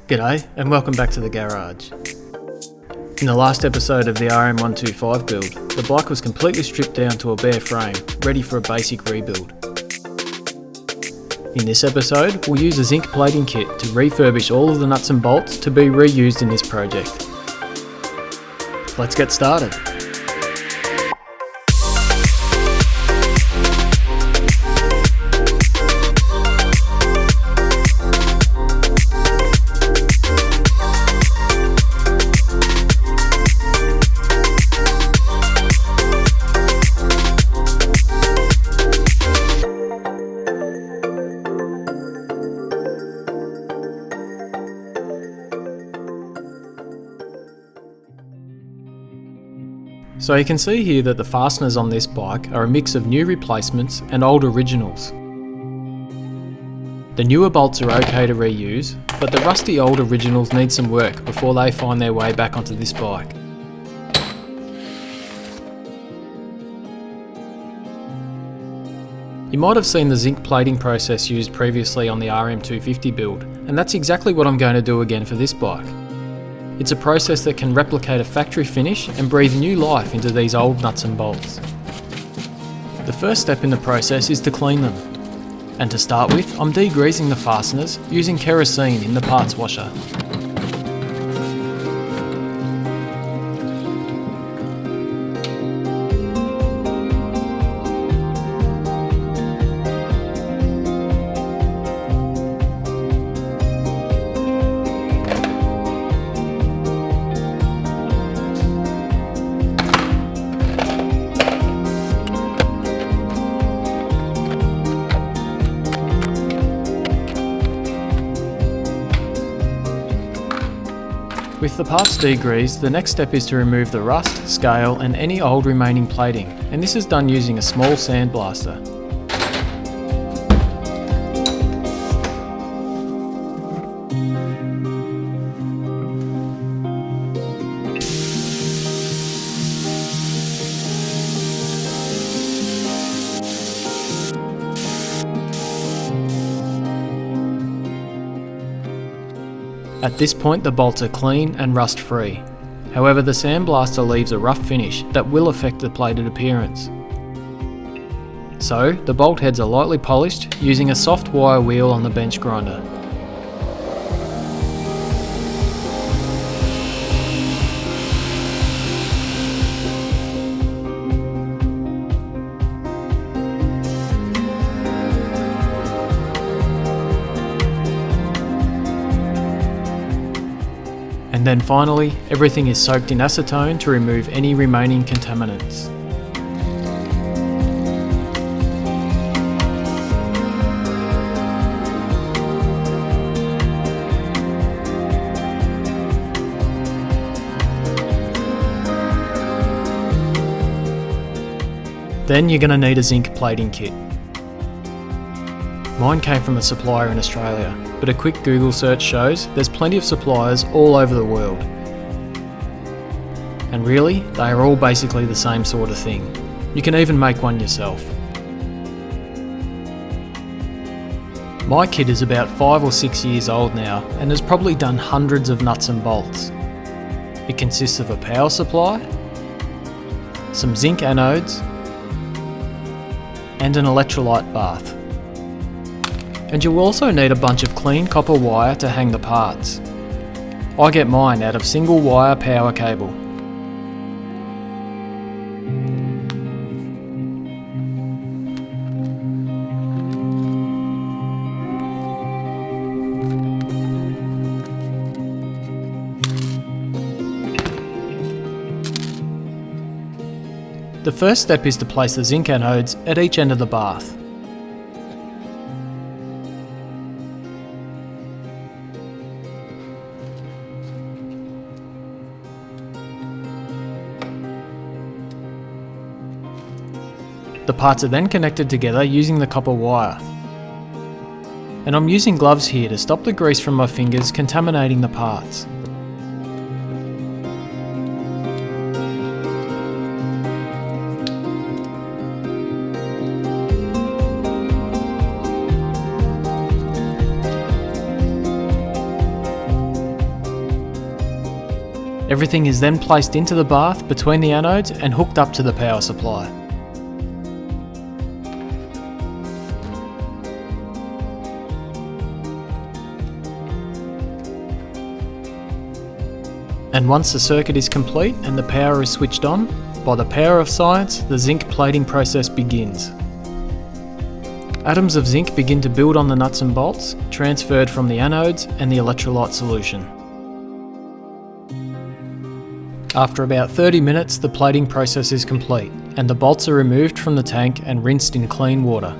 G'day and welcome back to the garage. In the last episode of the RM125 build, the bike was completely stripped down to a bare frame, ready for a basic rebuild. In this episode, we'll use a zinc plating kit to refurbish all of the nuts and bolts to be reused in this project. Let's get started. So you can see here that the fasteners on this bike are a mix of new replacements and old originals. The newer bolts are okay to reuse, but the rusty old originals need some work before they find their way back onto this bike. You might have seen the zinc plating process used previously on the RM125 build, and that's exactly what I'm going to do again for this bike. It's a process that can replicate a factory finish and breathe new life into these old nuts and bolts. The first step in the process is to clean them. And to start with, I'm degreasing the fasteners using kerosene in the parts washer. With the parts degreased, the next step is to remove the rust, scale and any old remaining plating, and this is done using a small sandblaster. At this point the bolts are clean and rust free. However, the sandblaster leaves a rough finish that will affect the plated appearance. So, the bolt heads are lightly polished using a soft wire wheel on the bench grinder. And then finally, everything is soaked in acetone to remove any remaining contaminants. Then you're going to need a zinc plating kit. Mine came from a supplier in Australia, but a quick Google search shows there's plenty of suppliers all over the world. And really, they are all basically the same sort of thing. You can even make one yourself. My kit is about 5 or 6 years old now and has probably done hundreds of nuts and bolts. It consists of a power supply, some zinc anodes, and an electrolyte bath. And you'll also need a bunch of clean copper wire to hang the parts. I get mine out of single wire power cable. The first step is to place the zinc anodes at each end of the bath. The parts are then connected together using the copper wire. And I'm using gloves here to stop the grease from my fingers contaminating the parts. Everything is then placed into the bath between the anodes and hooked up to the power supply. And once the circuit is complete and the power is switched on, by the power of science, the zinc plating process begins. Atoms of zinc begin to build on the nuts and bolts, transferred from the anodes and the electrolyte solution. After about 30 minutes, the plating process is complete, and the bolts are removed from the tank and rinsed in clean water.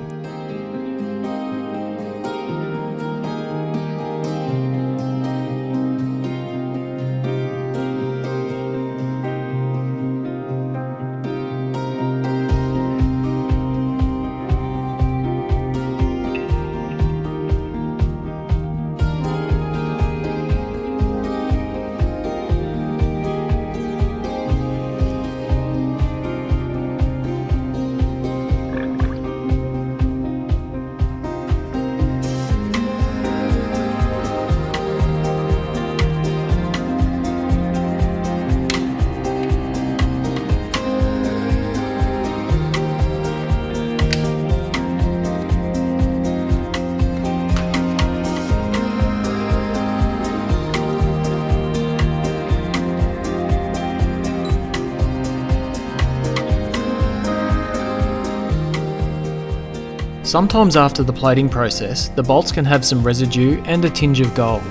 Sometimes after the plating process, the bolts can have some residue and a tinge of gold.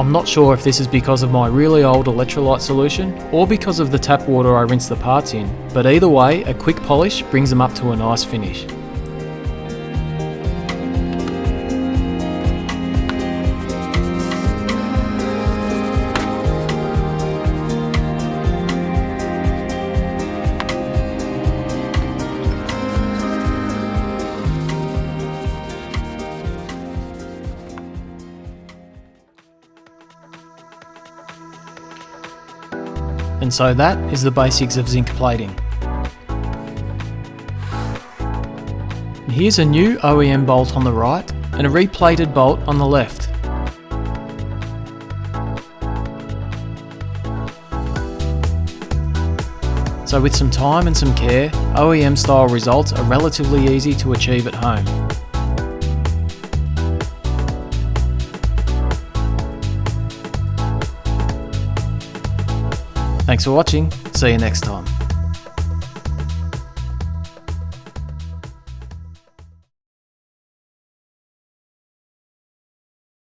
I'm not sure if this is because of my really old electrolyte solution or because of the tap water I rinse the parts in, but either way, a quick polish brings them up to a nice finish. And so that is the basics of zinc plating. And here's a new OEM bolt on the right and a replated bolt on the left. So with some time and some care, OEM style results are relatively easy to achieve at home. Thanks for watching, see you next time.